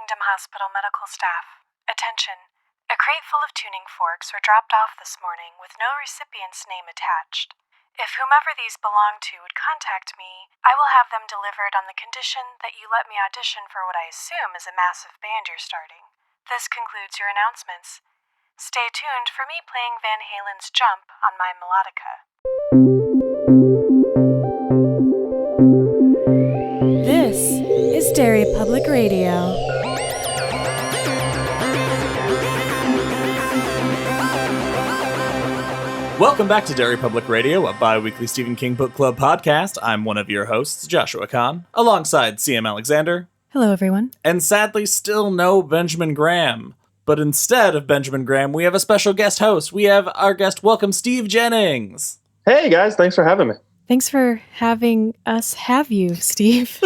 Kingdom Hospital medical staff. Attention. A crate full of tuning forks were dropped off this morning with no recipient's name attached. If whomever these belong to would contact me, I will have them delivered on the condition that you let me audition for what I assume is a massive band you're starting. This concludes your announcements. Stay tuned for me playing Van Halen's Jump on my melodica. This is Derry Public Radio. Welcome back to Derry Public Radio, a bi-weekly Stephen King Book Club podcast. I'm one of your hosts, Joshua Kahn, alongside CM Alexander. Hello, everyone. And sadly, still no Benjamin Graham. But instead of Benjamin Graham, we have a special guest host. We have our guest, welcome Steve Jennings. Hey, guys. Thanks for having me. Thanks for having us have you, Steve.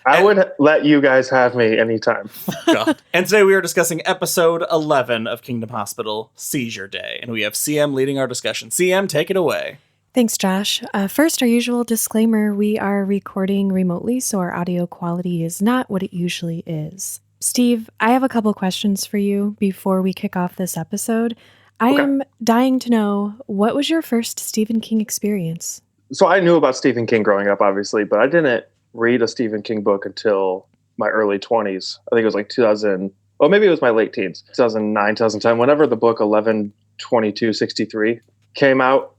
I would let you guys have me anytime. God. And today we are discussing episode 11 of Kingdom Hospital, Seizure Day. And we have CM leading our discussion. CM, take it away. Thanks, Josh. First, our usual disclaimer. We are recording remotely, so our audio quality is not what it usually is. Steve, I have a couple questions for you before we kick off this episode. I am dying to know, what was your first Stephen King experience? So I knew about Stephen King growing up, obviously, but I didn't read a Stephen King book until my early 20s. I think it was like 2000, or maybe it was my late teens, 2009, 2010. Whenever the book 11/22/63 came out,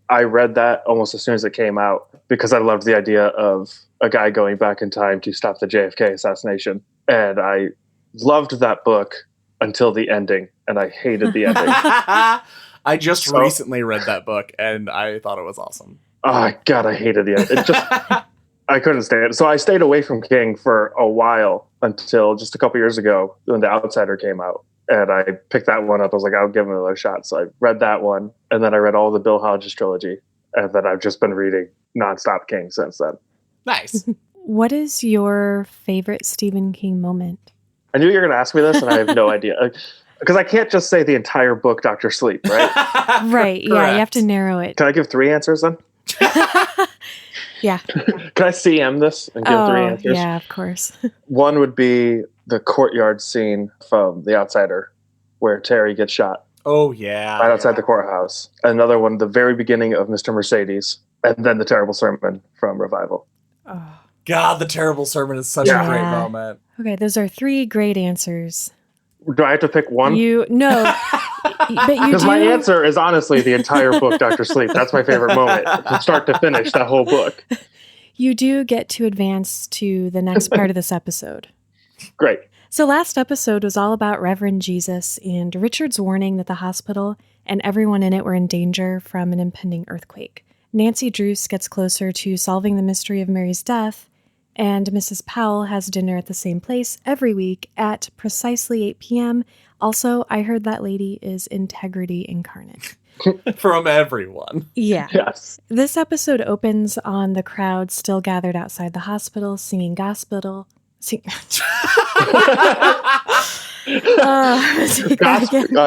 I read that almost as soon as it came out because I loved the idea of a guy going back in time to stop the JFK assassination. And I loved that book until the ending, and I hated the ending. I just recently read that book, and I thought it was awesome. Oh, God, I hated the ending. It just... I couldn't stand it. So I stayed away from King for a while until just a couple years ago when The Outsider came out. And I picked that one up. I was like, I'll give him another shot. So I read that one. And then I read all the Bill Hodges trilogy. And then I've just been reading nonstop King since then. Nice. What is your favorite Stephen King moment? I knew you were going to ask me this, and I have no idea. Because I can't just say the entire book, Dr. Sleep, right? Right. Yeah, you have to narrow it. Can I give 3 answers then? Yeah. Can I CM this and give 3 answers? Yeah, of course. One would be the courtyard scene from The Outsider where Terry gets shot. Oh, yeah. Right outside the courthouse. Another one, the very beginning of Mr. Mercedes. And then the terrible sermon from Revival. Oh. God, the terrible sermon is such a great moment. Okay, those are 3 great answers. Do I have to pick one? No. But you Because my answer is honestly the entire book, Dr. Sleep. That's my favorite moment. From start to finish, that whole book. You do get to advance to the next part of this episode. Great. So last episode was all about Reverend Jesus and Richard's warning that the hospital and everyone in it were in danger from an impending earthquake. Nancy Druce gets closer to solving the mystery of Mary's death, and Mrs. Powell has dinner at the same place every week at precisely 8 p.m. Also, I heard that lady is integrity incarnate. From everyone. Yeah. Yes. This episode opens on the crowd still gathered outside the hospital singing gospel.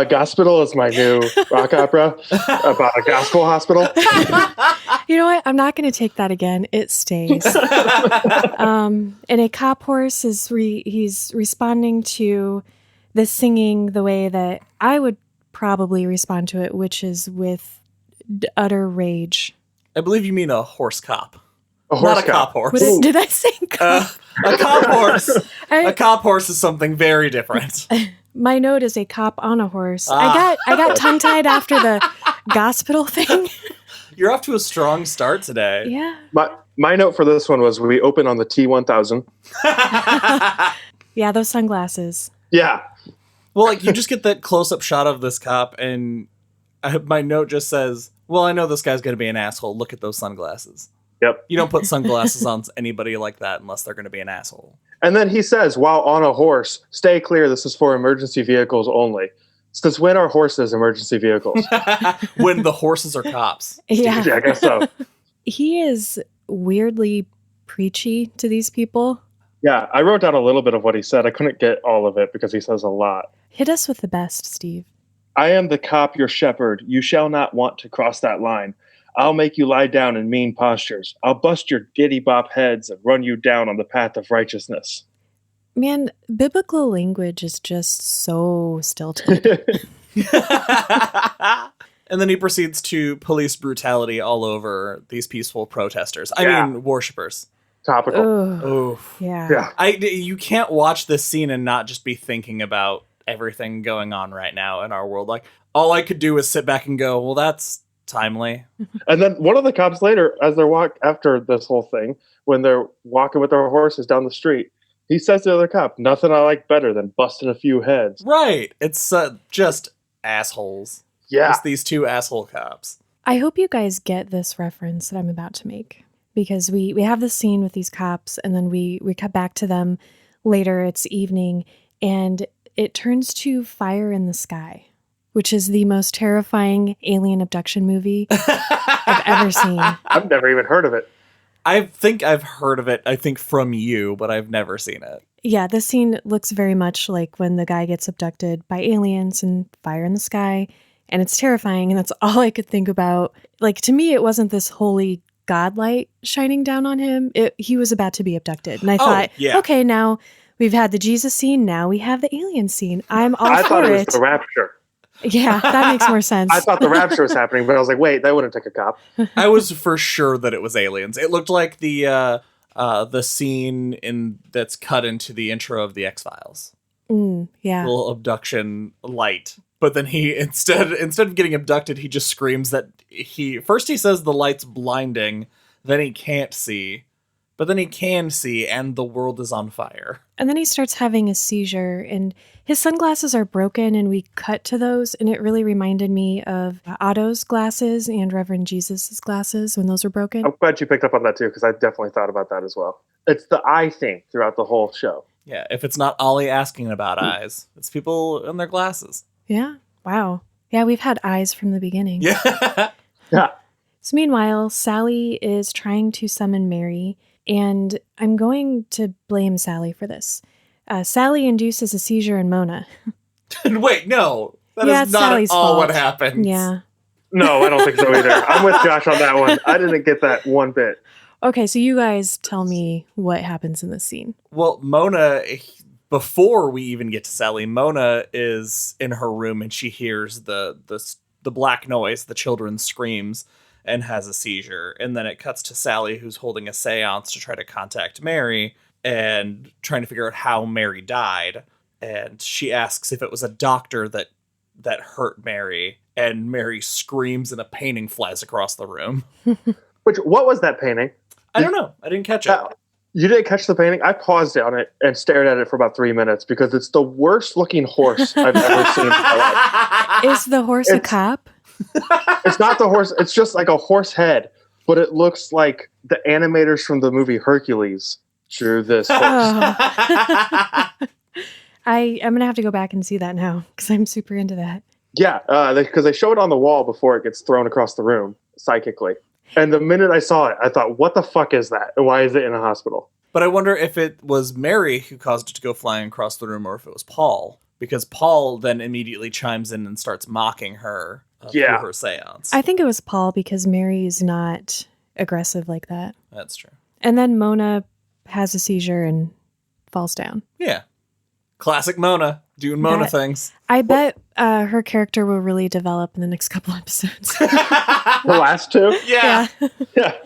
Gospel is my new rock opera about a gospel hospital. You know what? I'm not going to take that again. It stays. And a cop horse is he's responding to the singing the way that I would probably respond to it, which is with utter rage. I believe you mean a horse cop. Not a cop horse. Did I say cop? A cop horse. A cop horse is something very different. My note is a cop on a horse. I got tongue-tied after the gospel thing. You're off to a strong start today. Yeah. My note for this one was we open on the T1000. Yeah, those sunglasses. Yeah. Well, like, you just get that close-up shot of this cop, and my note just says, well, I know this guy's going to be an asshole. Look at those sunglasses. Yep. You don't put sunglasses on anybody like that unless they're going to be an asshole. And then he says, while on a horse, stay clear, this is for emergency vehicles only. Since when are horses emergency vehicles? When the horses are cops. Yeah. Yeah, I guess so. He is weirdly preachy to these people. Yeah, I wrote down a little bit of what he said. I couldn't get all of it because he says a lot. Hit us with the best, Steve. I am the cop, your shepherd. You shall not want to cross that line. I'll make you lie down in mean postures. I'll bust your giddy bop heads and run you down on the path of righteousness. Man, biblical language is just so stilted. And then he proceeds to police brutality all over these peaceful protesters. I mean, worshipers. Topical. Oof. Yeah. You can't watch this scene and not just be thinking about everything going on right now in our world. Like, all I could do was sit back and go, well, that's timely. And then one of the cops later, as they're after this whole thing, when they're walking with their horses down the street, he says to the other cop, nothing I like better than busting a few heads. Right. It's just assholes. Yeah. Just these two asshole cops. I hope you guys get this reference that I'm about to make, because we have this scene with these cops, and then we cut back to them later. It's evening, and it turns to Fire in the Sky, which is the most terrifying alien abduction movie I've ever seen. I've never even heard of it. I think I've heard of it, from you, but I've never seen it. Yeah, this scene looks very much like when the guy gets abducted by aliens in Fire in the Sky, and it's terrifying, and that's all I could think about. Like, to me, it wasn't this holy godlight shining down on him. He was about to be abducted, and I thought, okay, now we've had the Jesus scene, now we have the alien scene. I'm all for it. I thought it was the rapture. Yeah, that makes more sense. I thought the rapture was happening, but I was like, wait, that wouldn't take a cop. I was for sure that it was aliens. It looked like the scene that's cut into the intro of the X-Files. Yeah. Little abduction light. But then he instead of getting abducted, he just screams that he says the light's blinding, then he can't see, but then he can see, and the world is on fire. And then he starts having a seizure, and his sunglasses are broken, and we cut to those, and it really reminded me of Otto's glasses and Reverend Jesus's glasses when those were broken. I'm glad you picked up on that too, because I definitely thought about that as well. It's the eye thing throughout the whole show. Yeah, if it's not Ollie asking about eyes, it's people in their glasses. Yeah. Wow. Yeah, we've had eyes from the beginning. Yeah. Yeah. So meanwhile, Sally is trying to summon Mary, and I'm going to blame Sally for this. Sally induces a seizure in Mona. Wait, no. That is not Sally's at all fault. what happens. Yeah. No, I don't think so either. I'm with Josh on that one. I didn't get that one bit. Okay, so you guys tell me what happens in this scene. Well, Mona, before we even get to Sally, Mona is in her room and she hears the black noise, the children's screams, and has a seizure. And then it cuts to Sally, who's holding a seance to try to contact Mary and trying to figure out how Mary died. And she asks if it was a doctor that hurt Mary, and Mary screams and a painting flies across the room. What was that painting? I don't know. I didn't catch it. You didn't catch the painting? I paused on it and stared at it for about 3 minutes because it's the worst looking horse I've ever seen in my life. Is the horse a cop? It's not the horse. It's just like a horse head, but it looks like the animators from the movie Hercules drew this horse. Oh. I'm going to have to go back and see that now because I'm super into that. Yeah, because they show it on the wall before it gets thrown across the room psychically. And the minute I saw it, I thought, what the fuck is that? And why is it in a hospital? But I wonder if it was Mary who caused it to go flying across the room or if it was Paul. Because Paul then immediately chimes in and starts mocking her through her seance. I think it was Paul because Mary's not aggressive like that. That's true. And then Mona has a seizure and falls down. Yeah. Classic Mona, doing Mona things. I bet her character will really develop in the next couple episodes. The last two? Yeah.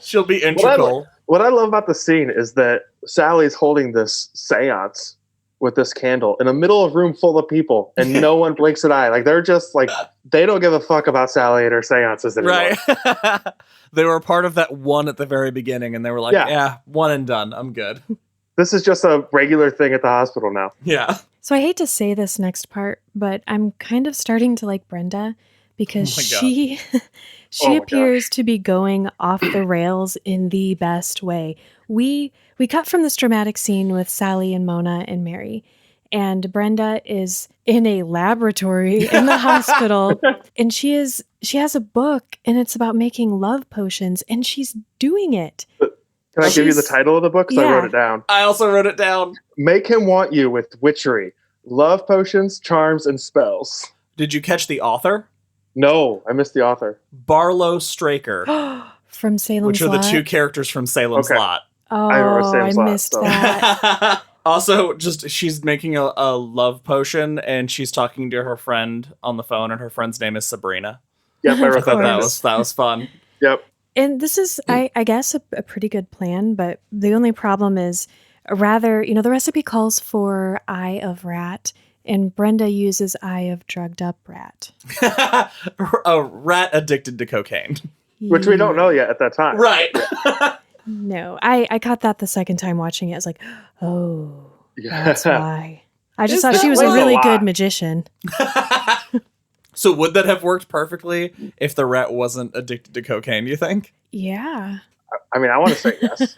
She'll be integral. What I love about the scene is that Sally's holding this seance with this candle in the middle of a room full of people, and no one blinks an eye. Like, they're just like, they don't give a fuck about Sally and her seances anymore. Right. They were part of that one at the very beginning, and they were like, yeah, one and done. I'm good. This is just a regular thing at the hospital now. Yeah. So I hate to say this next part, but I'm kind of starting to like Brenda because she appears to be going off the rails in the best way. We cut from this dramatic scene with Sally and Mona and Mary, and Brenda is in a laboratory in the hospital, and she has a book, and it's about making love potions, and she's doing it. Can I give you the title of the book? Because I wrote it down. I also wrote it down. Make Him Want You with Witchery. Love Potions, Charms, and Spells. Did you catch the author? No, I missed the author. Barlow Straker. From Salem's Lot? Which are the two characters from Salem's Lot. Oh, I missed that. Also, just she's making a love potion, and she's talking to her friend on the phone, and her friend's name is Sabrina. Yep, I I wrote thought that. that was fun. Yep. And this is, I guess, a pretty good plan, but the only problem is rather, the recipe calls for eye of rat, and Brenda uses eye of drugged up rat. A rat addicted to cocaine. Which we don't know yet at that time. Right. No, I caught that the second time watching it. I was like, oh, that's why. I just thought she was a really good magician. So would that have worked perfectly if the rat wasn't addicted to cocaine, you think? Yeah. I mean, I want to say yes.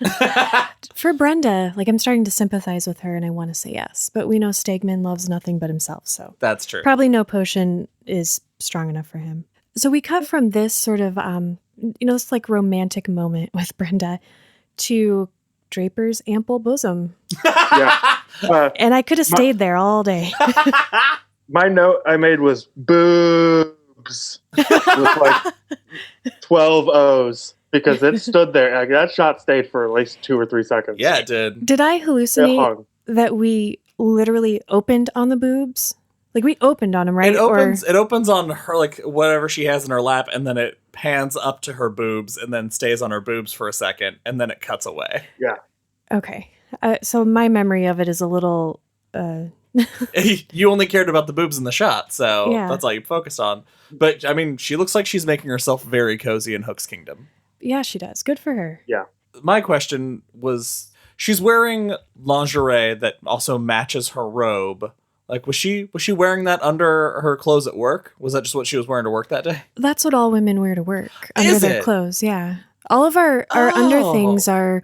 For Brenda, I'm starting to sympathize with her and I want to say yes. But we know Stegman loves nothing but himself, so. That's true. Probably no potion is strong enough for him. So we cut from this sort of, this romantic moment with Brenda to Draper's ample bosom. Yeah. And I could have stayed there all day. My note I made was boobs with 12 O's because it stood there. That shot stayed for at least 2 or 3 seconds. Yeah, it did. Did I hallucinate that we literally opened on the boobs? We opened on them, right? It opens on her, whatever she has in her lap, and then it pans up to her boobs and then stays on her boobs for a second, and then it cuts away. Yeah. Okay. So my memory of it is a little... You only cared about the boobs in the shot, so Yeah. that's all you focused on. But, I mean, she looks like she's making herself very cozy in Hook's kingdom. Yeah, she does. Good for her. Yeah. My question was, she's wearing lingerie that also matches her robe. Was she wearing that under her clothes at work? Was that just what she was wearing to work that day? That's what all women wear to work. Under their clothes, yeah. All of our under things are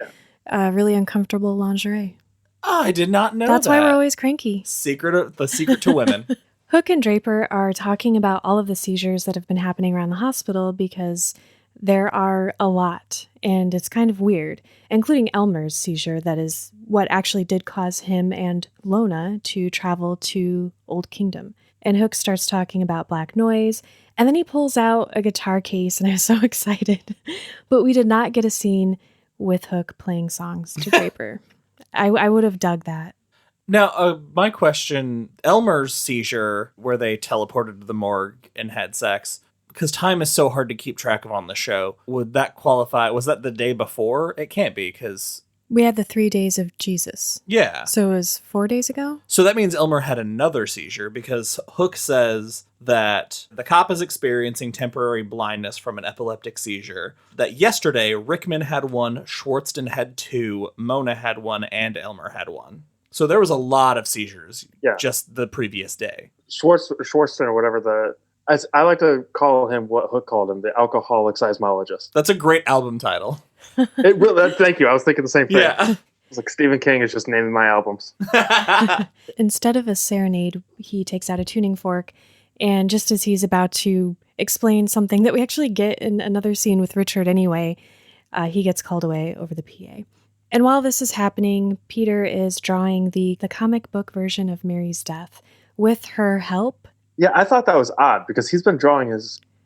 really uncomfortable lingerie. Oh, I did not know That's that. why we're always cranky. The secret to women. Hook and Draper are talking about all of the seizures that have been happening around the hospital because there are a lot, and it's kind of weird, including Elmer's seizure. That is what actually did cause him and Lona to travel to Old Kingdom. And Hook starts talking about black noise, and then he pulls out a guitar case, and I was so excited. But we did not get a scene with Hook playing songs to Draper. I would have dug that. Now, my question, Elmer's seizure, where they teleported to the morgue and had sex, because time is so hard to keep track of on the show, would that qualify? Was that the day before? It can't be, because... We had the 3 days of Jesus. Yeah. So it was 4 days ago? So that means Elmer had another seizure, because Hook says that the cop is experiencing temporary blindness from an epileptic seizure, that yesterday Rickman had one, Schwartzton had 2, Mona had 1, and Elmer had 1. So there was a lot of seizures just the previous day. Schwartzton or whatever as I like to call him what Hook called him, the alcoholic seismologist. That's a great album title. Thank you. I was thinking the same thing. Yeah. It's like Stephen King is just naming my albums. Instead of a serenade, he takes out a tuning fork, and just as he's about to explain something that we actually get in another scene with Richard anyway, he gets called away over the PA. And while this is happening, Peter is drawing the comic book version of Mary's death with her help. Yeah, I thought that was odd because he's been drawing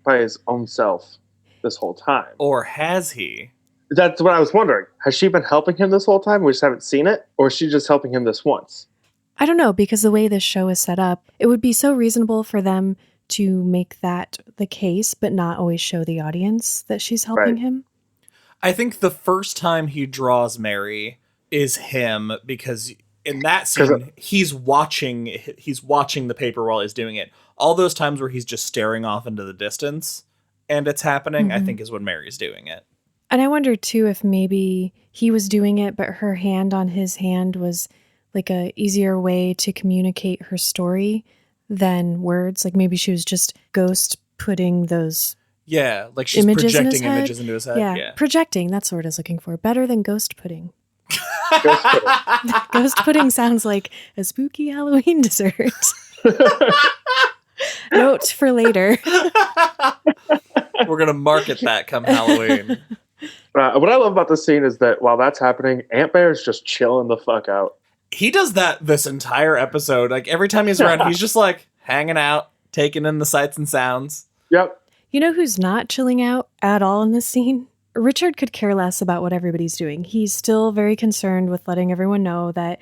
by his own self this whole time. Or has he? That's what I was wondering. Has she been helping him this whole time? We just haven't seen it? Or is she just helping him this once? I don't know, because the way this show is set up, it would be so reasonable for them to make that the case, but not always show the audience that she's helping him. I think the first time he draws Mary is him, because in that scene, he's watching the paper while he's doing it. All those times where he's just staring off into the distance and it's happening, I think is when Mary's doing it. And I wonder, too, if maybe he was doing it, but her hand on his hand was like a easier way to communicate her story than words. Like maybe she was just ghost putting those like she's projecting images into his head. Yeah, projecting. That's what I was looking for. Better than ghost pudding. Ghost pudding. Ghost pudding sounds like a spooky Halloween dessert. Note for later. We're going to market that come Halloween. What I love about this scene is that while that's happening, Aunt Bear's just chilling the fuck out. He does that this entire episode. Like every time he's around, he's just like hanging out, taking in the sights and sounds. Yep. You know who's not chilling out at all in this scene? Richard could care less about what everybody's doing. He's still very concerned with letting everyone know that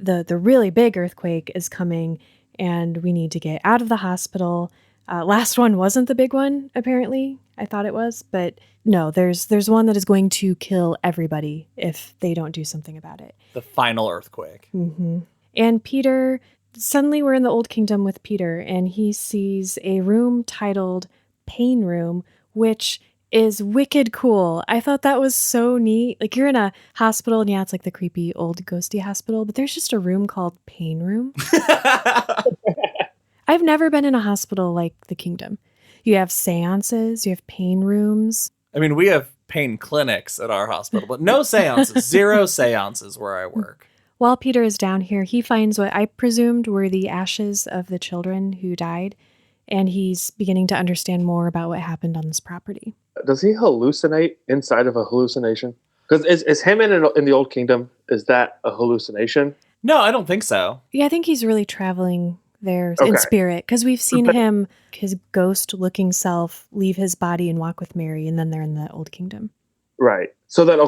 the really big earthquake is coming and we need to get out of the hospital. Last one wasn't the big one, apparently. I thought it was, but no, there's one that is going to kill everybody if they don't do something about it. The final earthquake. Mm-hmm. And Peter, suddenly we're in the Old Kingdom with Peter, and he sees a room titled Pain Room, which is wicked cool. I thought that was so neat. Like, you're in a hospital, and yeah, it's like the creepy old ghosty hospital, but there's just a room called Pain Room. I've never been in a hospital like the Kingdom. You have seances, you have pain rooms. I mean, we have pain clinics at our hospital, but no seances. 0 seances where I work. While Peter is down here, he finds what I presumed were the ashes of the children who died, and he's beginning to understand more about what happened on this property. Does he hallucinate inside of a hallucination? Because is him in the Old Kingdom, is that a hallucination? No, I don't think so. Yeah, I think he's really traveling there in spirit, because we've seen him, his ghost-looking self, leave his body and walk with Mary, and then they're in the Old Kingdom. Right. So then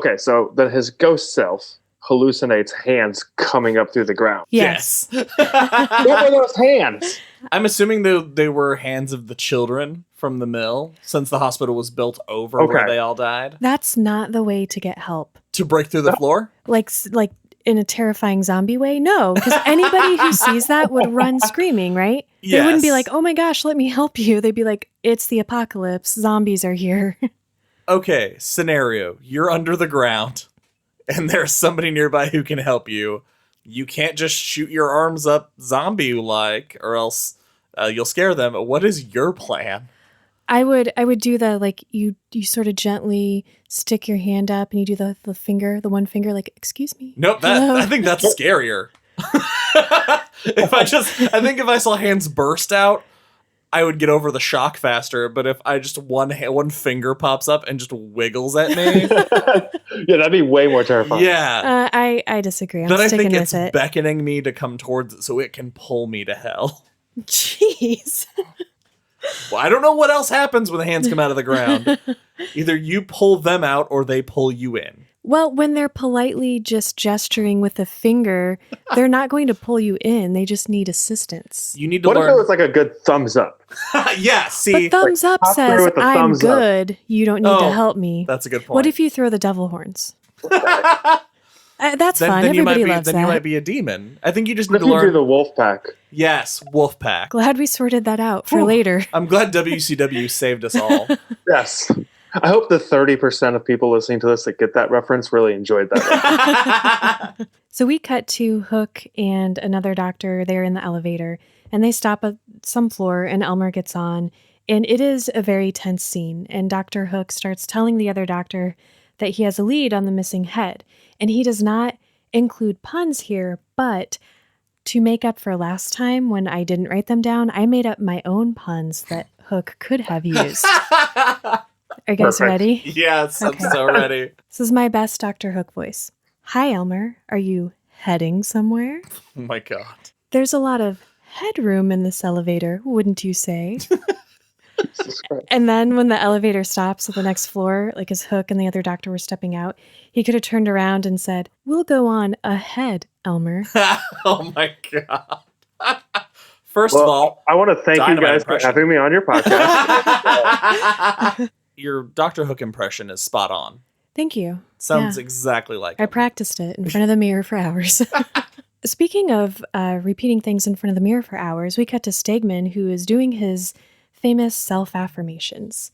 his ghost self hallucinates hands coming up through the ground. Yes. What were those hands? I'm assuming they were hands of the children from the mill, since the hospital was built over where they all died. That's not the way to get help. To break through the floor? Like in a terrifying zombie way? No, because anybody who sees that would run screaming, right? Yes. They wouldn't be like, oh my gosh, let me help you. They'd be like, it's the apocalypse. Zombies are here. Okay, scenario. You're under the ground, and there's somebody nearby who can help you. You can't just shoot your arms up zombie-like, or else you'll scare them. What is your plan? I would do the, like, you sort of gently stick your hand up and you do the one finger, like, excuse me. Nope, I think that's scarier. I think if I saw hands burst out, I would get over the shock faster. But if I just one finger pops up and just wiggles at me, yeah, that'd be way more terrifying. Yeah, I disagree. I'm then sticking I think with it. beckoning me to come towards it so it can pull me to hell. Jeez. Well, I don't know what else happens when the hands come out of the ground. Either you pull them out or they pull you in. Well, when they're politely just gesturing with a finger, they're not going to pull you in. They just need assistance. You need to learn. What if it was like a good thumbs up? Yeah, see. But thumbs up says, I'm good. You don't need to help me. That's a good point. What if you throw the devil horns? That's fun. Then Everybody loves that. Then you might be a demon. I think you just need to learn. You do the wolf pack. Yes, wolf pack. Glad we sorted that out for later. I'm glad WCW saved us all. Yes. I hope the 30% of people listening to this that get that reference really enjoyed that. So we cut to Hook and another doctor there in the elevator, and they stop at some floor, and Elmer gets on, and it is a very tense scene, and Dr. Hook starts telling the other doctor that he has a lead on the missing head, and he does not include puns here, but to make up for last time when I didn't write them down, I made up my own puns that Hook could have used. Are you guys ready? Yes, okay. I'm so ready. This is my best Dr. Hook voice. Hi, Elmer. Are you heading somewhere? Oh my God. There's a lot of headroom in this elevator, wouldn't you say? And then when the elevator stops at the next floor, like as Hook and the other doctor were stepping out, he could have turned around and said, we'll go on ahead, Elmer. Oh my God. First of all, I want to thank you guys for having me on your podcast. Your Dr. Hook impression is spot on. Thank you. Sounds exactly like him. I practiced it in front of the mirror for hours. Speaking of repeating things in front of the mirror for hours, we cut to Stegman, who is doing his famous self-affirmations.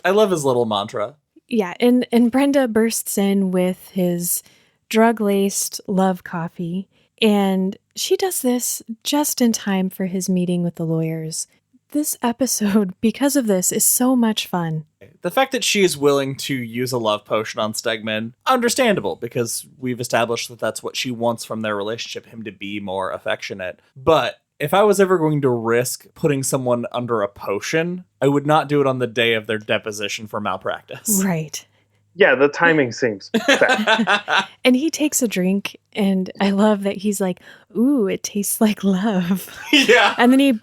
I love his little mantra. Yeah, and Brenda bursts in with his drug-laced love coffee, and she does this just in time for his meeting with the lawyers. This episode, because of this, is so much fun. The fact that she is willing to use a love potion on Stegman, understandable, because we've established that that's what she wants from their relationship, him to be more affectionate. But if I was ever going to risk putting someone under a potion, I would not do it on the day of their deposition for malpractice. Right. Yeah, the timing seems bad. And he takes a drink, and I love that he's like, ooh, it tastes like love. Yeah. And then he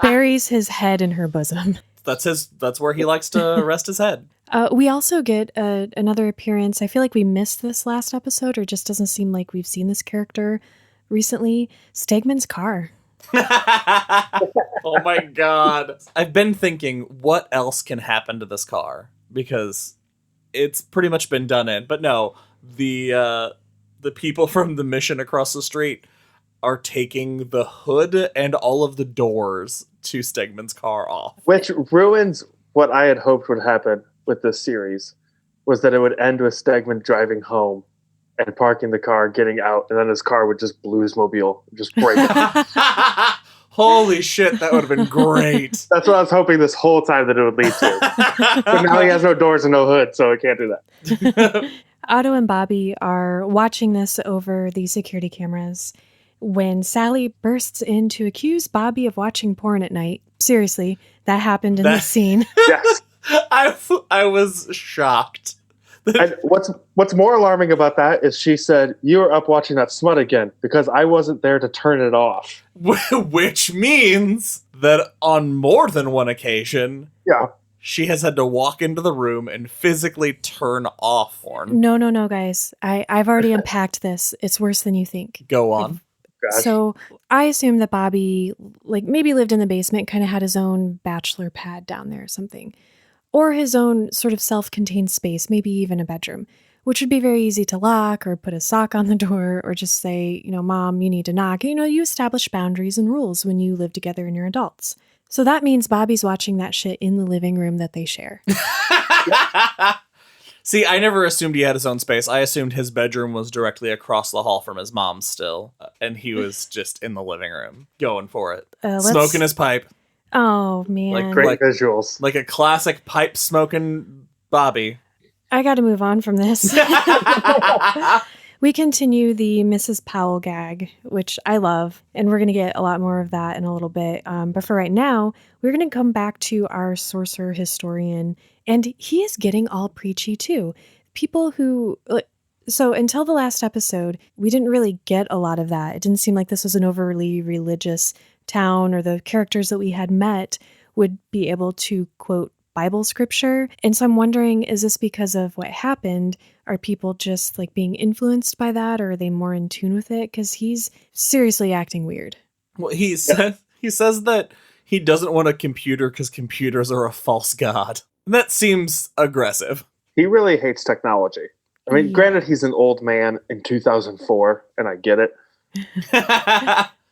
buries his head in her bosom. That's where he likes to rest his head. We also get another appearance. I feel like we missed this last episode, or just doesn't seem like we've seen this character recently, Stegman's car. Oh my god. I've been thinking, what else can happen to this car? Because it's pretty much been done in. But no, the people from the mission across the street are taking the hood and all of the doors to Stegman's car off. Which ruins what I had hoped would happen with this series, was that it would end with Stegman driving home and parking the car, getting out, and then his car would just bluesmobile, just break up. Holy shit, that would have been great. That's what I was hoping this whole time that it would lead to. But now he has no doors and no hood, so it can't do that. Otto and Bobby are watching this over the security cameras when Sally bursts in to accuse Bobby of watching porn at night. Seriously, that happened in this scene. Yes. I was shocked. And what's more alarming about that is she said, "You were up watching that smut again because I wasn't there to turn it off." Which means that on more than one occasion, Yeah. she has had to walk into the room and physically turn off porn. No, guys. I've already unpacked this. It's worse than you think. Go on. Gosh. So I assume that Bobby, maybe lived in the basement, kind of had his own bachelor pad down there or something. Or his own sort of self-contained space, maybe even a bedroom, which would be very easy to lock or put a sock on the door or just say, Mom, you need to knock. You establish boundaries and rules when you live together and you're adults. So that means Bobby's watching that shit in the living room that they share. See, I never assumed he had his own space. I assumed his bedroom was directly across the hall from his mom's still. And he was just in the living room, going for it. Smoking his pipe. Oh, man. Great visuals. Like a classic pipe smoking Bobby. I got to move on from this. We continue the Mrs. Powell gag, which I love, and we're going to get a lot more of that in a little bit. But for right now, we're going to come back to our sorcerer historian, and he is getting all preachy too. People who... So until the last episode, we didn't really get a lot of that. It didn't seem like this was an overly religious town, or the characters that we had met would be able to quote Bible scripture. And so I'm wondering, is this because of what happened? Are people just being influenced by that, or are they more in tune with it? Because he's seriously acting weird. Well, he says that he doesn't want a computer because computers are a false god. That seems aggressive. He really hates technology. I mean, Granted, he's an old man in 2004, and I get it.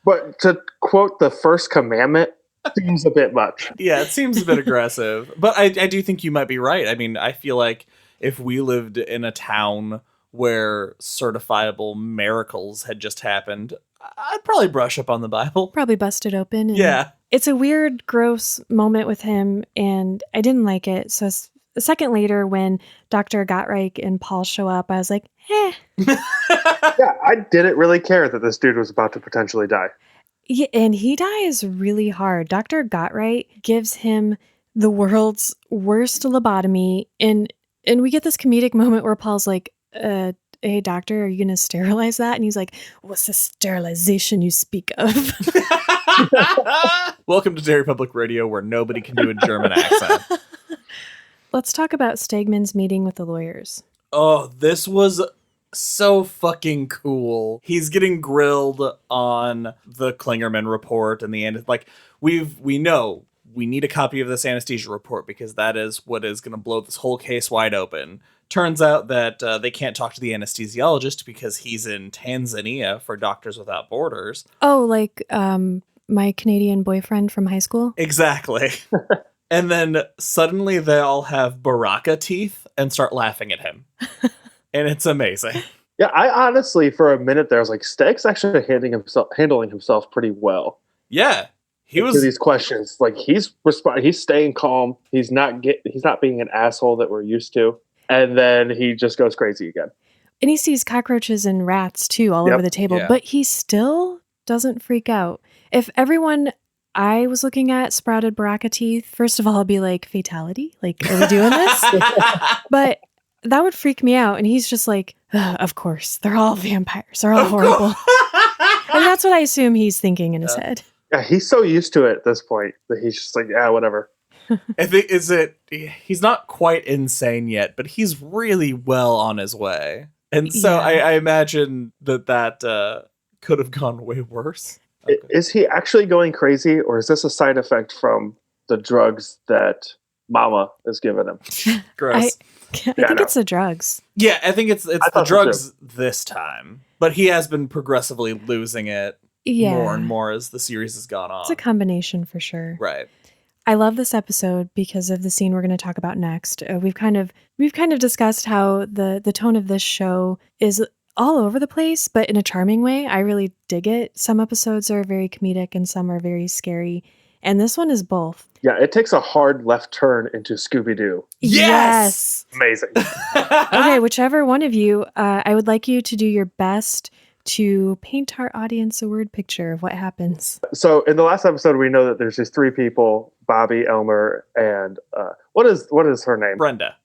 But to quote the first commandment seems a bit much. Yeah, it seems a bit aggressive. But I do think you might be right. I mean, I feel like if we lived in a town where certifiable miracles had just happened, I'd probably brush up on the Bible. Probably bust it open. And yeah. It's a weird, gross moment with him, and I didn't like it. So a second later, when Dr. Gottreich and Paul show up, I was like, eh. Yeah, I didn't really care that this dude was about to potentially die. Yeah, and he dies really hard. Dr. Gottreich gives him the world's worst lobotomy, and we get this comedic moment where Paul's like, hey, doctor, are you going to sterilize that? And he's like, what's the sterilization you speak of? Welcome to Derry Public Radio, where nobody can do a German accent. Let's talk about Stegman's meeting with the lawyers. Oh, this was so fucking cool. He's getting grilled on the Klingerman report and the end. We know we need a copy of this anesthesia report because that is what is going to blow this whole case wide open. Turns out that they can't talk to the anesthesiologist because he's in Tanzania for Doctors Without Borders. Oh, my Canadian boyfriend from high school? Exactly. And then suddenly they all have Baraka teeth and start laughing at him. And it's amazing. Yeah, I honestly, for a minute there, I was like, Steg's actually handling himself pretty well. Yeah. He was to these questions. He's staying calm. He's not being an asshole that we're used to. And then he just goes crazy again. And he sees cockroaches and rats too all over the table, but he still doesn't freak out. If everyone I was looking at sprouted Baraka teeth, first of all, I'll be like, fatality? Are we doing this? But that would freak me out. And he's just like, of course, they're all vampires. They're all horrible. And that's what I assume he's thinking in his head. Yeah, he's so used to it at this point that he's just like, yeah, whatever. I think he's not quite insane yet, but he's really well on his way. And so I imagine that could have gone way worse. Is he actually going crazy, or is this a side effect from the drugs that Mama is giving him? Gross. I think it's the drugs. Yeah, I think it's the so drugs this time. But he has been progressively losing it more and more as the series has gone on. It's a combination for sure. Right. I love this episode because of the scene we're going to talk about next. We've kind of discussed how the tone of this show is all over the place, but in a charming way. I really dig it. Some episodes are very comedic and some are very scary. And this one is both. Yeah, it takes a hard left turn into Scooby-Doo. Yes! Amazing. Okay, whichever one of you, I would like you to do your best to paint our audience a word picture of what happens. So in the last episode, we know that there's these three people, Bobby, Elmer, and what is her name? Brenda.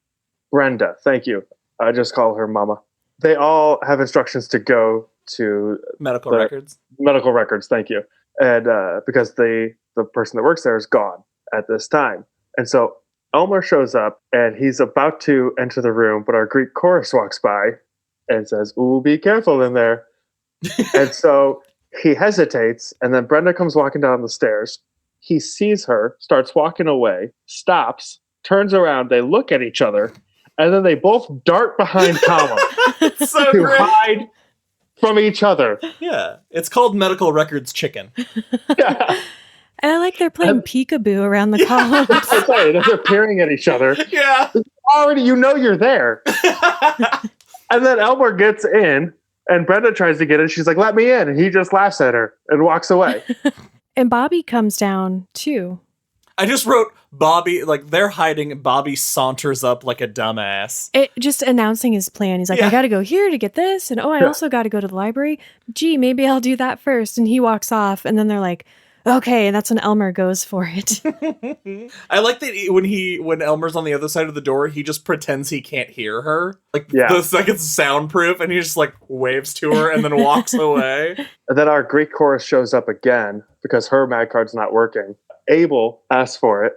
Brenda, thank you. I just call her Mama. They all have instructions to go to Medical records. Medical records, thank you. And because the person that works there is gone at this time. And so Elmer shows up and he's about to enter the room, but our Greek chorus walks by and says, "Ooh, be careful in there." And so he hesitates, and then Brenda comes walking down the stairs. He sees her, starts walking away, stops, turns around, they look at each other, and then they both dart behind Column So to great. hide from each other. Yeah. It's called Medical Records Chicken. Yeah. And I like they're playing peekaboo around the columns. That's right. They're peering at each other. Yeah. Already, you're there. And then Elmer gets in, and Brenda tries to get in. She's like, "Let me in." And he just laughs at her and walks away. And Bobby comes down too. I just wrote Bobby, like they're hiding. Bobby saunters up like a dumbass. It just announcing his plan. He's like, Yeah. I got to go here to get this. And I also got to go to the library. Gee, maybe I'll do that first. And he walks off. And then they're like, okay. And that's when Elmer goes for it. I like that when Elmer's on the other side of the door, he just pretends he can't hear her. Like Yeah. the second's soundproof, and he just like waves to her and then walks away. And then our Greek chorus shows up again because her mag card's not working. Abel asks for it,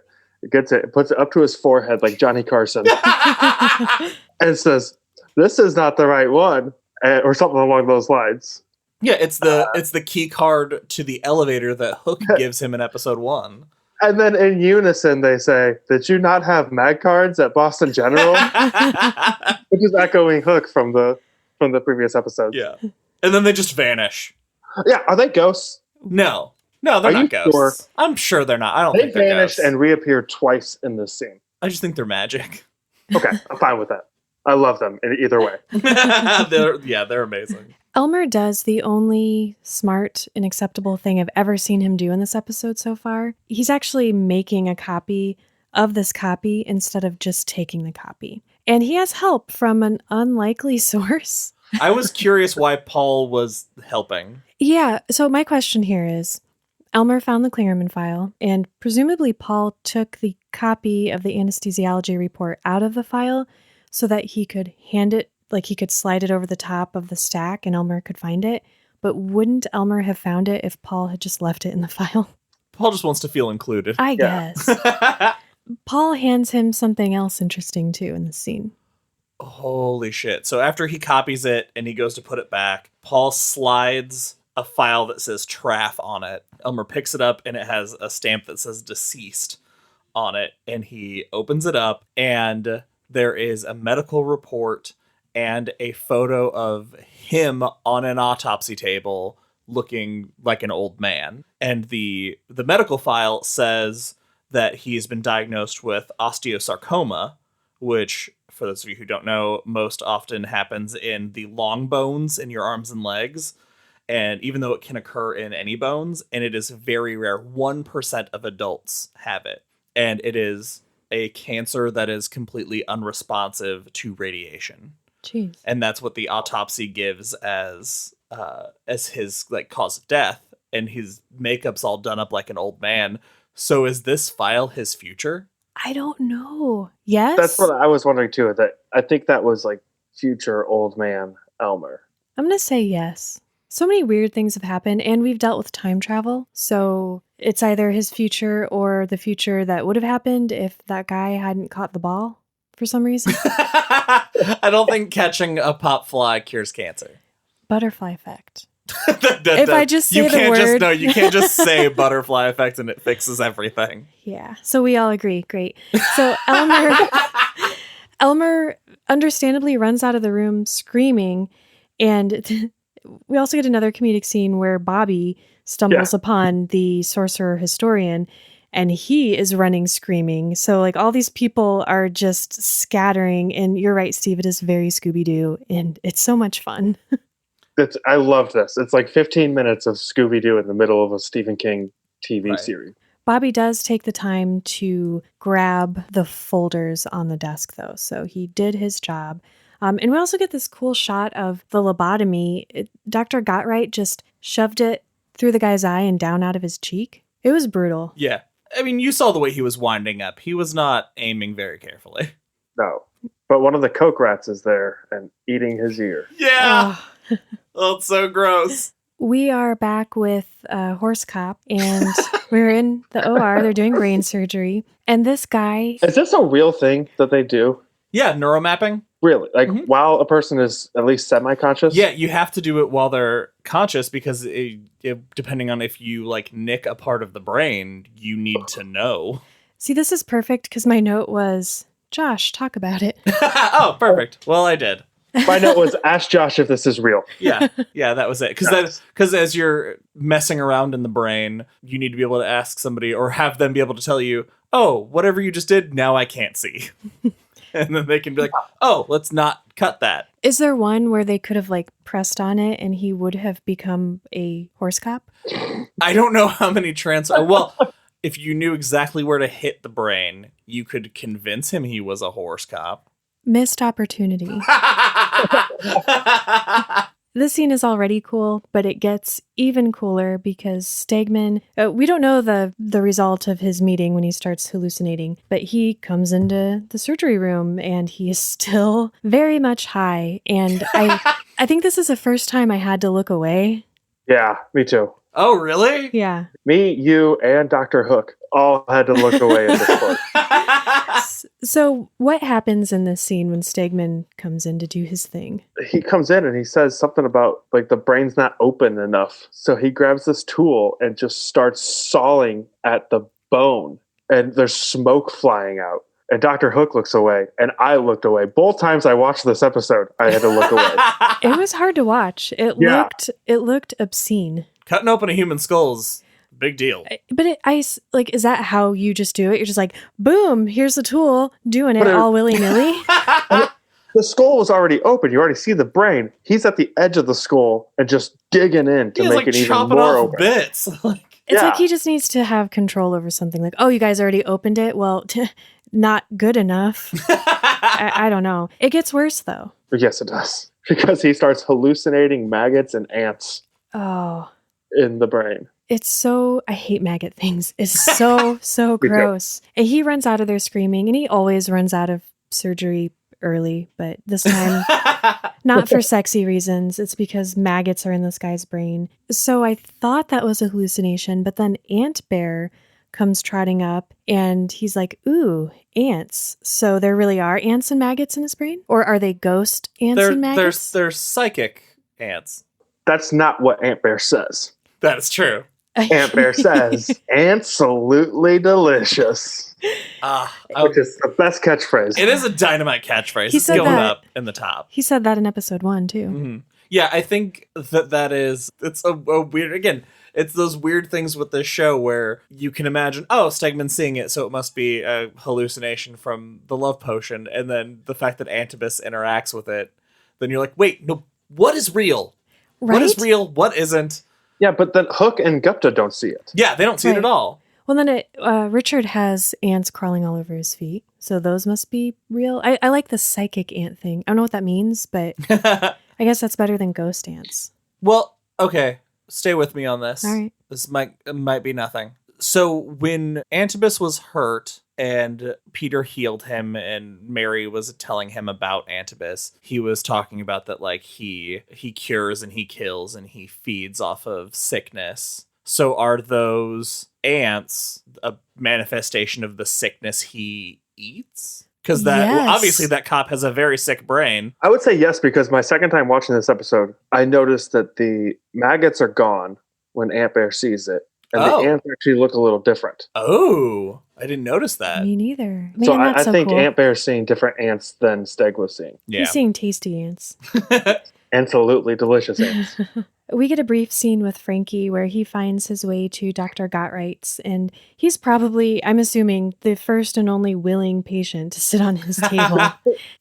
gets it, puts it up to his forehead like Johnny Carson, and says, "This is not the right one," or something along those lines. Yeah, it's the key card to the elevator that Hook gives him in episode 1. And then in unison they say, "Did you not have mag cards at Boston General?" Which is echoing Hook from the previous episode. Yeah. And then they just vanish. Yeah, are they ghosts? No, they're Are not you ghosts. sure? I'm sure they're not. I don't They think they're vanished ghosts. and reappeared twice in this scene. I just think they're magic. Okay, I'm fine with that. I love them in either way. they're amazing. Elmer does the only smart and acceptable thing I've ever seen him do in this episode so far. He's actually making a copy of this copy instead of just taking the copy. And he has help from an unlikely source. I was curious why Paul was helping. Yeah, so my question here is, Elmer found the Klingerman file, and presumably Paul took the copy of the anesthesiology report out of the file so that he could hand it, like he could slide it over the top of the stack and Elmer could find it. But wouldn't Elmer have found it if Paul had just left it in the file? Paul just wants to feel included. I guess. Paul hands him something else interesting too in the scene. Holy shit. So after he copies it and he goes to put it back, Paul slides a file that says Traff on it. Elmer picks it up and it has a stamp that says deceased on it. And he opens it up and there is a medical report and a photo of him on an autopsy table looking like an old man. And the medical file says that he's been diagnosed with osteosarcoma, which, for those of you who don't know, most often happens in the long bones in your arms and legs. And even though it can occur in any bones, and it is very rare, 1% of adults have it. And it is a cancer that is completely unresponsive to radiation. Jeez. And that's what the autopsy gives as his like cause of death. And his makeup's all done up like an old man. So is this file his future? I don't know. Yes? That's what I was wondering too. That I think that was like future old man Elmer. I'm going to say yes. So many weird things have happened, and we've dealt with time travel. So it's either his future or the future that would have happened if that guy hadn't caught the ball for some reason. I don't think catching a pop fly cures cancer. Butterfly effect. If I just say the word. You can't just say butterfly effect and it fixes everything. Yeah. So we all agree. Great. So Elmer understandably runs out of the room screaming, and we also get another comedic scene where Bobby stumbles upon the sorcerer historian, and he is running screaming. So like all these people are just scattering, and you're right, Steve, it is very Scooby-Doo, and it's so much fun. I love this. It's like 15 minutes of Scooby-Doo in the middle of a Stephen King TV series. Bobby does take the time to grab the folders on the desk, though, so he did his job. And we also get this cool shot of the lobotomy. Dr. Gottwright just shoved it through the guy's eye and down out of his cheek. It was brutal. Yeah. I mean, you saw the way he was winding up. He was not aiming very carefully. No. But one of the coke rats is there and eating his ear. Yeah. Oh, it's so gross. We are back with Horse Cop, and we're in the OR. They're doing brain surgery. And this guy... Is this a real thing that they do? Yeah, neuromapping. Really? Like, while a person is at least semi-conscious? Yeah, you have to do it while they're conscious because depending on if you, like, nick a part of the brain, you need to know. See, this is perfect because my note was, Josh, talk about it. Oh, perfect. Well, I did. My note was, ask Josh if this is real. Yeah, that was it. Because as you're messing around in the brain, you need to be able to ask somebody or have them be able to tell you, oh, whatever you just did, now I can't see. And then they can be like, oh, let's not cut that. Is there one where they could have like pressed on it and he would have become a horse cop? I don't know how many well, if you knew exactly where to hit the brain, you could convince him he was a horse cop. Missed opportunity. This scene is already cool, but it gets even cooler because Stegman, we don't know the result of his meeting when he starts hallucinating, but he comes into the surgery room and he is still very much high. And I think this is the first time I had to look away. Yeah, me too. Oh, really? Yeah. Me, you, and Dr. Hook all had to look away at this point. So what happens in this scene when Stegman comes in to do his thing? He comes in and he says something about like the brain's not open enough. So he grabs this tool and just starts sawing at the bone. And there's smoke flying out. And Dr. Hook looks away. And I looked away. Both times I watched this episode, I had to look away. It was hard to watch. It looked obscene. Cutting open a human skull's big deal. But is that how you just do it? You're just like, boom, here's the tool, doing it all willy-nilly. The skull was already open. You already see the brain. He's at the edge of the skull and just digging in to make it even more open. Bits. It's like he just needs to have control over something. Like, oh, you guys already opened it? Well, not good enough. I don't know. It gets worse, though. Yes, it does. Because he starts hallucinating maggots and ants. Oh. In the brain. It's so, I hate maggot things. It's so gross. And he runs out of there screaming, and he always runs out of surgery early, but this time, not for sexy reasons. It's because maggots are in this guy's brain. So I thought that was a hallucination, but then Ant Bear comes trotting up, and he's like, ooh, ants. So there really are ants and maggots in his brain? Or are they ghost ants and maggots? They're psychic ants. That's not what Ant Bear says. That is true. Ant Bear says, absolutely delicious. Which is the best catchphrase. It is a dynamite catchphrase. It's going up in the top. He said that in episode 1, too. Mm-hmm. Yeah, I think it's a weird, again, it's those weird things with this show where you can imagine, oh, Stegman's seeing it, so it must be a hallucination from the love potion. And then the fact that Antibus interacts with it, then you're like, wait, no, what is real? Right? What is real? What isn't? Yeah, but then Hook and Gupta don't see it. Yeah, they don't see it at all. Well, then Richard has ants crawling all over his feet, so those must be real. I like the psychic ant thing. I don't know what that means, but I guess that's better than ghost ants. Well, okay, stay with me on this. All right. This might be nothing. So when Antibus was hurt and Peter healed him and Mary was telling him about Antibus, he was talking about that like he cures and he kills and he feeds off of sickness. So are those ants a manifestation of the sickness he eats? Because obviously that cop has a very sick brain. I would say yes, because my second time watching this episode, I noticed that the maggots are gone when Aunt Bear sees it. And the ants actually look a little different. Oh, I didn't notice that. Me neither. Man, so I think cool. Aunt Bear's seeing different ants than Steg was seeing. Yeah. He's seeing tasty ants. Absolutely delicious ants. We get a brief scene with Frankie where he finds his way to Dr. Gottright's, and he's probably, I'm assuming, the first and only willing patient to sit on his table.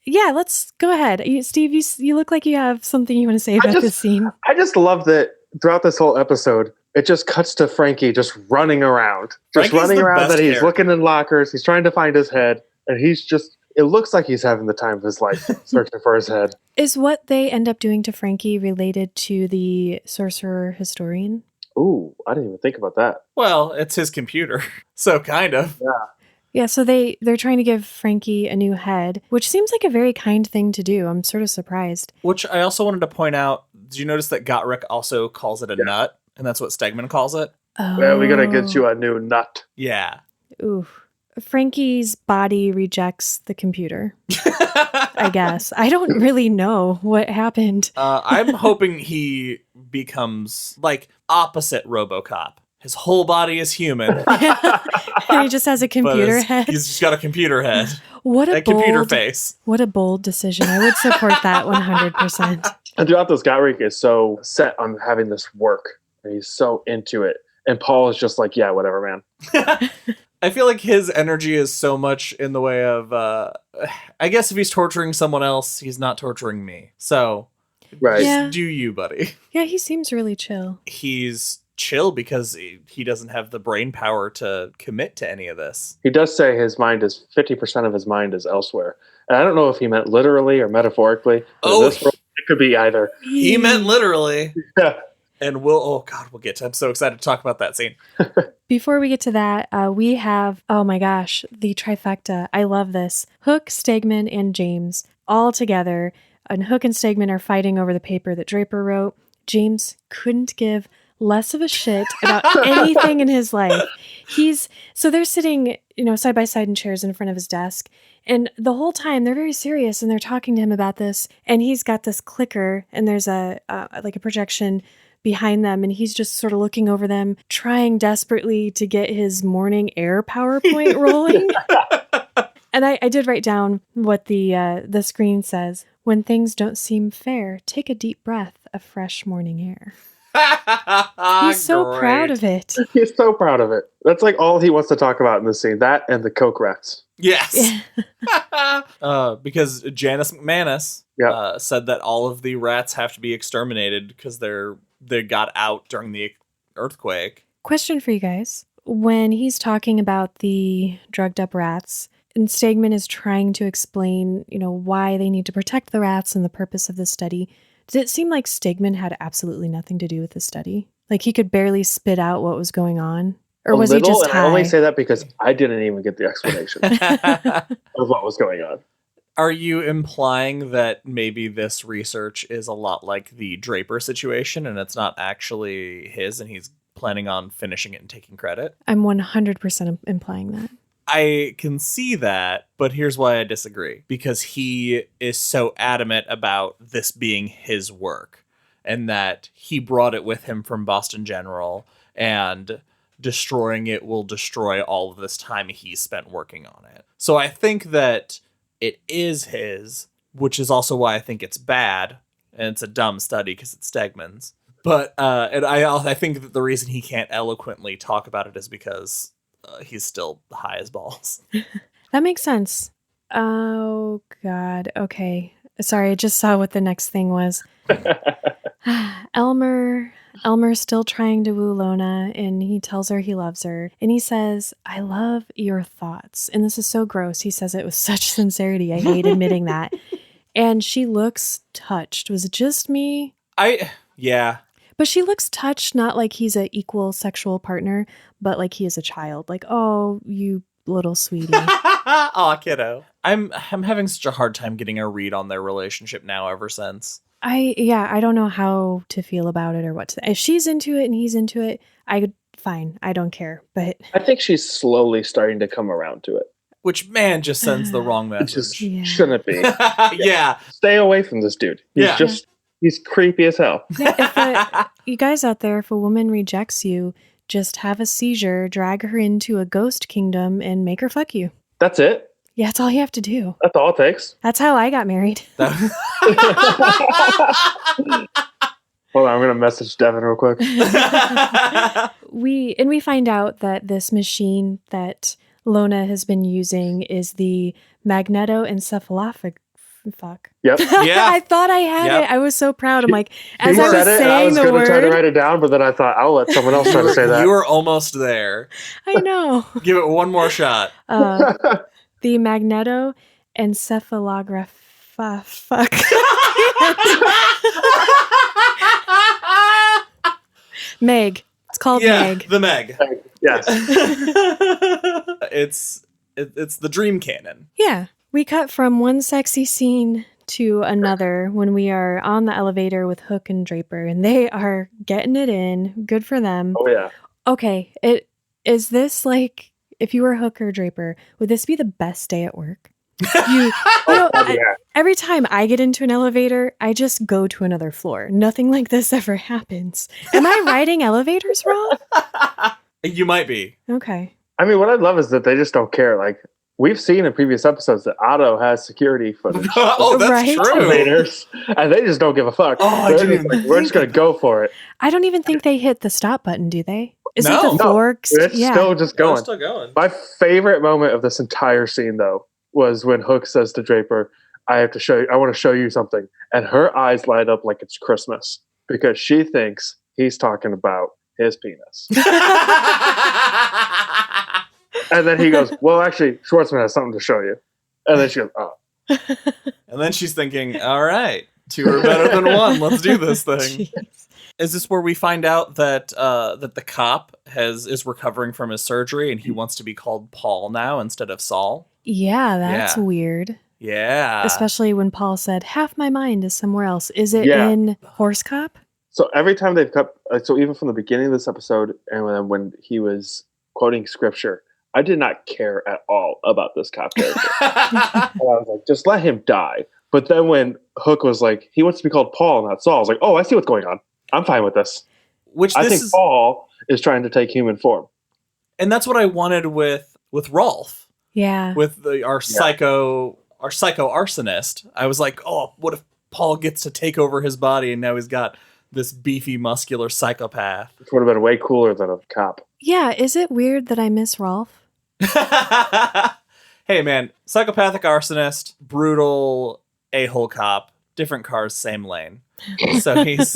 Yeah, let's go ahead. Steve, you look like you have something you want to say about this scene. I just love that throughout this whole episode, it just cuts to Frankie just running around. He's looking in lockers, he's trying to find his head, and it looks like he's having the time of his life searching for his head. Is what they end up doing to Frankie related to the sorcerer historian? Ooh, I didn't even think about that. Well, it's his computer, so kind of. Yeah. Yeah, so they're trying to give Frankie a new head, which seems like a very kind thing to do. I'm sort of surprised. Which I also wanted to point out, did you notice that Gottrick also calls it a nut? And that's what Stegman calls it? Oh. Well, we gotta get you a new nut. Yeah. Ooh. Frankie's body rejects the computer, I guess. I don't really know what happened. I'm hoping he becomes like opposite RoboCop. His whole body is human. And he just has a computer head. He's just got a computer head. What a computer face. What a bold decision. I would support that 100%. And throughout this, Gottrick is so set on having this work. And he's so into it. And Paul is just like, yeah, whatever, man. I feel like his energy is so much in the way of, I guess if he's torturing someone else, he's not torturing me. So, right. Do you, buddy. Yeah, he seems really chill. He's chill because he doesn't have the brain power to commit to any of this. He does say 50% of his mind is elsewhere. And I don't know if he meant literally or metaphorically. It could be either. He meant literally. Yeah. And we'll get to it. I'm so excited to talk about that scene. Before we get to that, we have, oh my gosh, the trifecta. I love this. Hook, Stegman, and James all together. And Hook and Stegman are fighting over the paper that Draper wrote. James couldn't give less of a shit about anything in his life. So they're sitting, side by side in chairs in front of his desk. And the whole time they're very serious and they're talking to him about this. And he's got this clicker and there's a projection behind them, and he's just sort of looking over them, trying desperately to get his morning air PowerPoint rolling. And I did write down what the screen says. When things don't seem fair, take a deep breath of fresh morning air. He's so proud of it. He's so proud of it. That's like all he wants to talk about in this scene. That and the Coke rats. Yes. Because Janice McManus said that all of the rats have to be exterminated because they got out during the earthquake. Question for you guys. When he's talking about the drugged up rats, and Stegman is trying to explain, why they need to protect the rats and the purpose of the study, did it seem like Stegman had absolutely nothing to do with the study? Like he could barely spit out what was going on? Or was he just high? I only say that because I didn't even get the explanation of what was going on. Are you implying that maybe this research is a lot like the Draper situation and it's not actually his and he's planning on finishing it and taking credit? I'm 100% implying that. I can see that, but here's why I disagree. Because he is so adamant about this being his work and that he brought it with him from Boston General, and destroying it will destroy all of this time he spent working on it. So I think that it is his, which is also why I think it's bad, and it's a dumb study because it's Stegman's. But and I think that the reason he can't eloquently talk about it is because he's still high as balls. That makes sense. Oh, God. Okay. Sorry, I just saw what the next thing was. Elmer's still trying to woo Lona, and he tells her he loves her. And he says, I love your thoughts. And this is so gross. He says it with such sincerity. I hate admitting that. And she looks touched. Was it just me? Yeah. But she looks touched, not like he's an equal sexual partner, but like he is a child. Like, oh, you little sweetie. Aw, kiddo. I'm having such a hard time getting a read on their relationship now ever since. I don't know how to feel about it or what to. If she's into it and he's into it, fine. I don't care. But I think she's slowly starting to come around to it. which, man, just sends the wrong It just message. shouldn't be. Yeah. Stay away from this dude. He's creepy as hell. Yeah, you guys out there, if a woman rejects you, just have a seizure, drag her into a ghost kingdom, and make her fuck you. That's it. Yeah, that's all you have to do. That's all it takes. That's how I got married. Hold on, I'm gonna message Devin real quick. We find out that this machine that Lona has been using is the magnetoencephalograph. Fuck. Yep. Yeah. I thought I had it. I was so proud. I'm like, as You I was said it, and I saying was the gonna try to word, write it down, but then I thought I'll let someone else try to say that. You were almost there. I know. Give it one more shot. The magnetoencephalograph. Fuck. Meg. It's called Meg. The Meg. Yes. It's the dream canon. Yeah. We cut from one sexy scene to another when we are on the elevator with Hook and Draper, and they are getting it in. Good for them. Oh yeah. Okay. Is this like, if you were Hook or Draper, would this be the best day at work? Every time I get into an elevator, I just go to another floor. Nothing like this ever happens. Am I riding elevators wrong? You might be. Okay. I mean, what I love is that they just don't care. Like, we've seen in previous episodes that Otto has security footage. Oh, that's Right? true. Elevators, and they just don't give a fuck. Oh, I They're didn't just even like, we're just gonna go for it. I don't even think they hit the stop button, do they? Isn't No. the floor? It's still just Oh, going. it's still going. My favorite moment of this entire scene, though, was when Hook says to Draper, I want to show you something. And her eyes light up like it's Christmas because she thinks he's talking about his penis. And then he goes, well, actually, Schwartzman has something to show you. And then she goes, oh. And then she's thinking, all right, two are better than one. Let's do this thing. Jeez. Is this where we find out that that the cop is recovering from his surgery and he wants to be called Paul now instead of Saul? Yeah, that's Yeah. weird. Yeah. Especially when Paul said, half my mind is somewhere else. Is it Yeah. in Horse Cop? So every time they've cut, so even from the beginning of this episode and when he was quoting scripture, I did not care at all about this cop character. And I was like, just let him die. But then when Hook was like, he wants to be called Paul, not Saul, I was like, oh, I see what's going on. I'm fine with this. Which I this think is, Paul is trying to take human form. and that's what I wanted with Rolf, Yeah. with our psycho arsonist. I was like, oh, what if Paul gets to take over his body and now he's got this beefy, muscular psychopath? Which would have been way cooler than a cop. Yeah, is it weird that I miss Rolf? Hey, man, psychopathic arsonist, brutal a-hole cop, different cars, same lane. So he's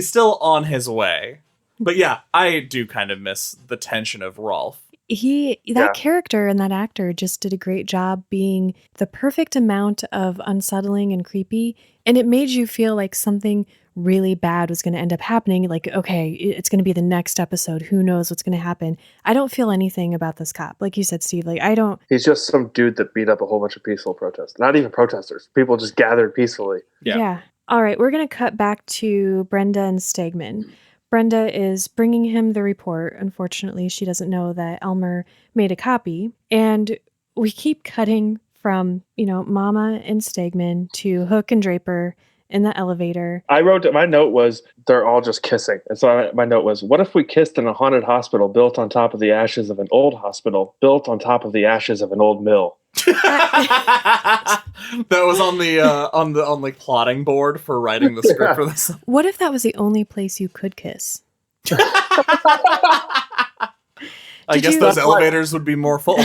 still on his way. But yeah, I do kind of miss the tension of Rolf. That character and that actor just did a great job being the perfect amount of unsettling and creepy. And it made you feel like something really bad was going to end up happening. Like, okay, it's going to be the next episode. Who knows what's going to happen? I don't feel anything about this cop. Like you said, Steve, like I don't. He's just some dude that beat up a whole bunch of peaceful protesters. Not even protesters. People just gathered peacefully. Yeah. All right, we're going to cut back to Brenda and Stegman. Brenda is bringing him the report. Unfortunately, she doesn't know that Elmer made a copy. And we keep cutting from, Mama and Stegman to Hook and Draper in the elevator. I wrote my note was they're all just kissing. And so my note was, what if we kissed in a haunted hospital built on top of the ashes of an old hospital, built on top of the ashes of an old mill? That was on the plotting board for writing the script for this. What if that was the only place you could kiss? I guess those elevators would be more full.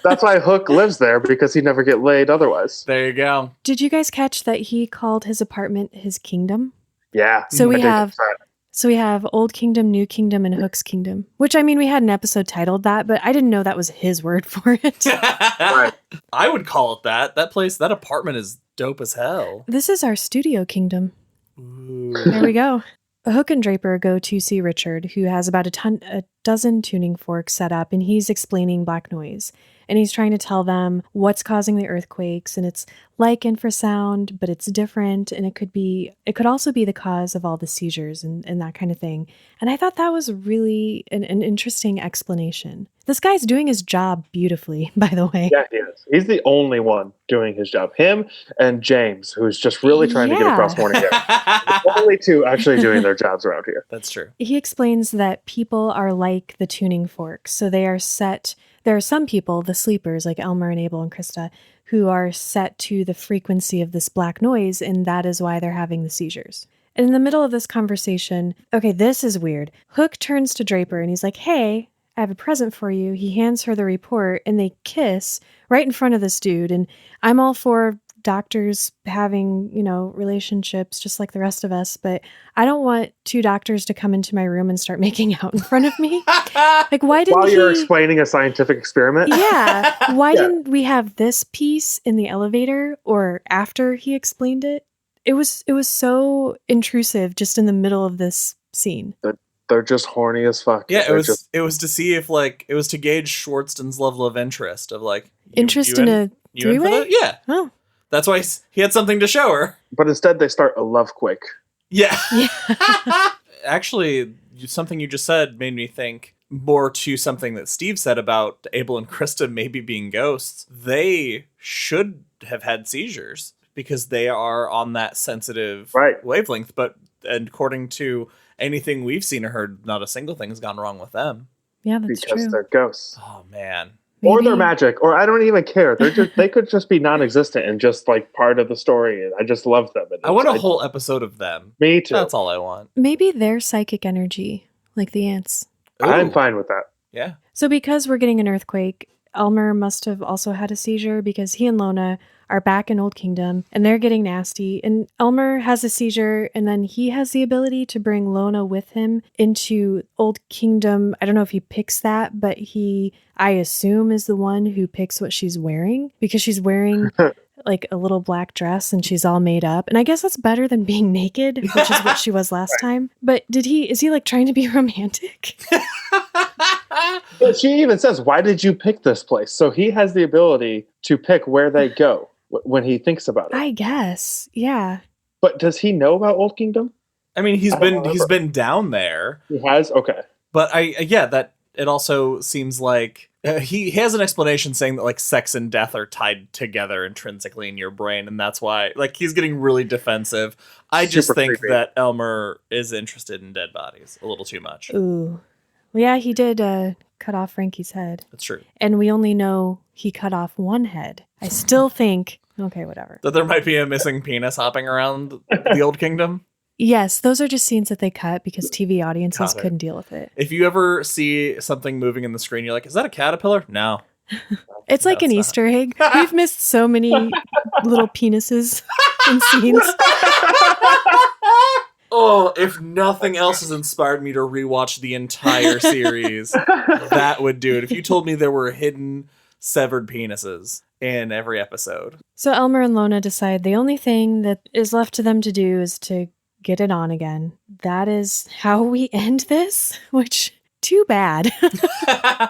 That's why Hook lives there, because he'd never get laid otherwise. There you go. Did you guys catch that he called his apartment his kingdom? Yeah. So we I did have catch that. So we have Old Kingdom, New Kingdom, and Hook's Kingdom. Which, I mean, we had an episode titled that, but I didn't know that was his word for it. Right. I would call it that. That apartment is dope as hell. This is our studio kingdom. Ooh. There we go. Hook and Draper go to see Richard, who has about a dozen tuning forks set up, and he's explaining black noise. And he's trying to tell them what's causing the earthquakes, and it's like infrasound, but it's different, and it could also be the cause of all the seizures and that kind of thing. And I thought that was really an interesting explanation. This guy's doing his job beautifully, by the way. Yeah, he is. He's the only one doing his job. Him and James, who's just really trying to get across morning air. The only two actually doing their jobs around here. That's true. He explains that people are like the tuning forks, so they are set. There are some people, the sleepers, like Elmer and Abel and Krista, who are set to the frequency of this black noise, and that is why they're having the seizures. And in the middle of this conversation, okay, this is weird. Hook turns to Draper, and he's like, hey, I have a present for you. He hands her the report, and they kiss right in front of this dude. And I'm all for doctors having, relationships just like the rest of us, but I don't want two doctors to come into my room and start making out in front of me. Like, why didn't While you're explaining a scientific experiment? Yeah. Why didn't we have this piece in the elevator or after he explained it? It was so intrusive just in the middle of this scene. They're just horny as fuck. Yeah, it was to see if it was to gauge Schwartzton's level of interest of interest in a three-way? Yeah. Oh. That's why he had something to show her. But instead they start a love quake. Yeah. Actually, something you just said made me think more to something that Steve said about Abel and Krista maybe being ghosts. They should have had seizures because they are on that sensitive wavelength. But according to anything we've seen or heard, not a single thing has gone wrong with them. Yeah, that's true. Because they're ghosts. Oh, man. Maybe. Or they're magic, or I don't even care. They could just be non-existent and just part of the story. And I just love them. I want a whole episode of them. Me too. That's all I want. Maybe they're psychic energy, like the ants. Ooh. I'm fine with that. Yeah. So because we're getting an earthquake, Elmer must have also had a seizure because he and Lona are back in Old Kingdom and they're getting nasty. And Elmer has a seizure and then he has the ability to bring Lona with him into Old Kingdom. I don't know if he picks that, but I assume, is the one who picks what she's wearing because she's wearing a little black dress and she's all made up. And I guess that's better than being naked, which is what she was last time. But is he trying to be romantic? But she even says, why did you pick this place? So he has the ability to pick where they go when he thinks about it. I guess. Yeah. But does he know about Old Kingdom? I mean, he's been down there. He has? Okay. But that it also seems like he has an explanation saying that sex and death are tied together intrinsically in your brain, and that's why he's getting really defensive. I just think creepy. that Elmer is interested in dead bodies a little too much. Ooh. Well, yeah, he did cut off Frankie's head. That's true. And we only know he cut off one head. I still think, okay, whatever. That there might be a missing penis hopping around the Old Kingdom. Yes, those are just scenes that they cut because TV audiences couldn't deal with it. If you ever see something moving in the screen, you're like, is that a caterpillar? No. It's like an Easter egg. We've missed so many little penises in scenes. Oh, if nothing else has inspired me to rewatch the entire series, that would do it. If you told me there were hidden severed penises in every episode. So Elmer and Lona decide the only thing that is left to them to do is to get it on again. That is how we end this, which, too bad.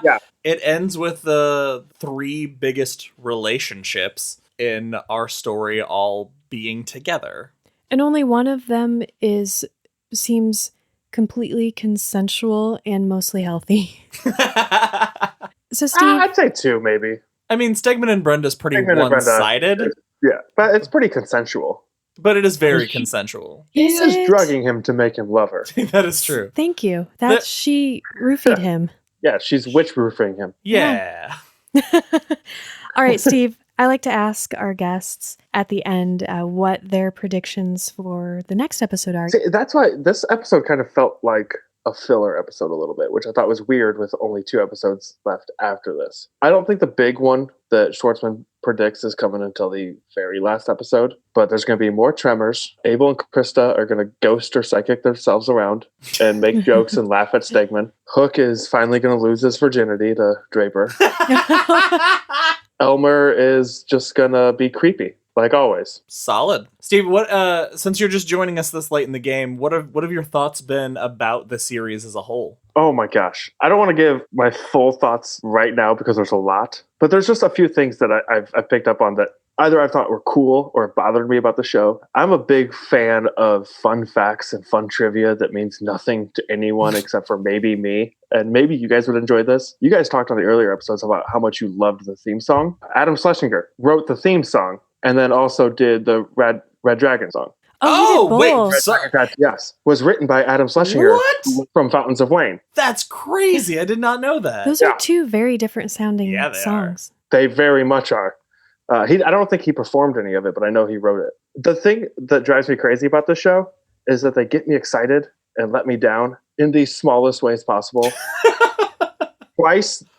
Yeah. It ends with the three biggest relationships in our story all being together. And only one of them seems completely consensual and mostly healthy. So Steve, I'd say two, maybe. I mean, Stegman and Brenda's pretty one-sided. Yeah, but it's pretty consensual. But it is very consensual. He Is is it? drugging him to make him love her. That is true. Thank you. She roofied him. Yeah, she's witch roofing him. Yeah. All right, Steve, I like to ask our guests at the end what their predictions for the next episode are. See, that's why this episode kind of felt like a filler episode a little bit, which I thought was weird with only 2 episodes left after this. I don't think the big one that Schwartzman predicts is coming until the very last episode, but there's going to be more tremors. Abel and Krista are going to ghost or psychic themselves around and make jokes and laugh at Stegman. Hook is finally going to lose his virginity to Draper. Elmer is just going to be creepy, like always. Solid. Steve, what since you're just joining us this late in the game, what have your thoughts been about the series as a whole? Oh my gosh. I don't want to give my full thoughts right now because there's a lot, but there's just a few things that I've picked up on that either I thought were cool or bothered me about the show. I'm a big fan of fun facts and fun trivia that means nothing to anyone except for maybe me. And maybe you guys would enjoy this. You guys talked on the earlier episodes about how much you loved the theme song. Adam Schlesinger wrote the theme song and then also did the Red Dragon song. Oh, he did both. Yes, was written by Adam Schlesinger What? from Fountains of Wayne. That's crazy. I did not know that. Those are two very different sounding they songs. They very much are. I don't think he performed any of it, but I know he wrote it. The thing that drives me crazy about this show is that they get me excited and let me down in the smallest ways possible.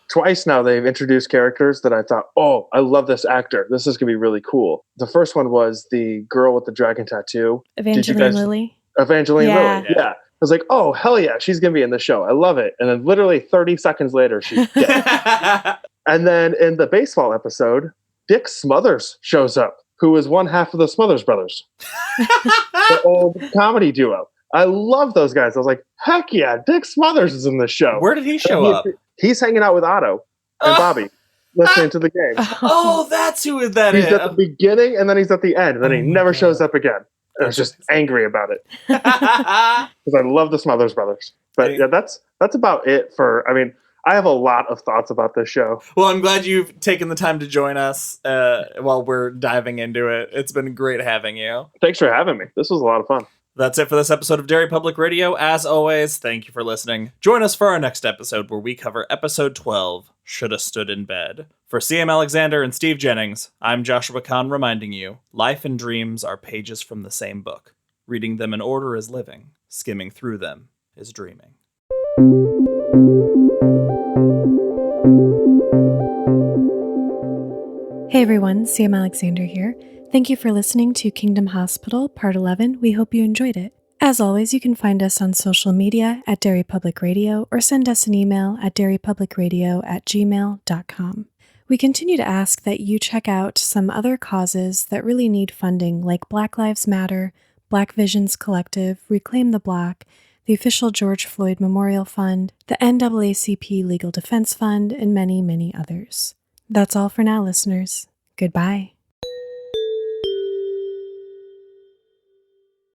Twice now they've introduced characters that I thought, oh, I love this actor. This is going to be really cool. The first one was the girl with the dragon tattoo. Evangeline Lilly. Lilly. Yeah. I was like, oh, hell yeah, she's going to be in the show. I love it. And then literally 30 seconds later, she's dead. And then in the baseball episode, Dick Smothers shows up, who is one half of the Smothers Brothers. The old comedy duo. I love those guys. I was like, heck yeah, Dick Smothers is in the show. Where did he show up? He's hanging out with Otto and Bobby, listening to the game. Oh, that's who that is. He's at the beginning, and then he's at the end, and then he never shows up again. And I was just angry about it. Because I love the Smothers Brothers. But yeah, that's about it for, I have a lot of thoughts about this show. Well, I'm glad you've taken the time to join us while we're diving into it. It's been great having you. Thanks for having me. This was a lot of fun. That's it for this episode of Derry Public Radio. As always, thank you for listening. Join us for our next episode where we cover episode 12, Shoulda Stood in Bed. For CM Alexander and Steve Jennings, I'm Joshua Kahn reminding you, life and dreams are pages from the same book. Reading them in order is living. Skimming through them is dreaming. Hey everyone, CM Alexander here. Thank you for listening to Kingdom Hospital, Part 11. We hope you enjoyed it. As always, you can find us on social media at Derry Public Radio or send us an email at derrypublicradio@gmail.com. We continue to ask that you check out some other causes that really need funding, like Black Lives Matter, Black Visions Collective, Reclaim the Black, the official George Floyd Memorial Fund, the NAACP Legal Defense Fund, and many, many others. That's all for now, listeners. Goodbye.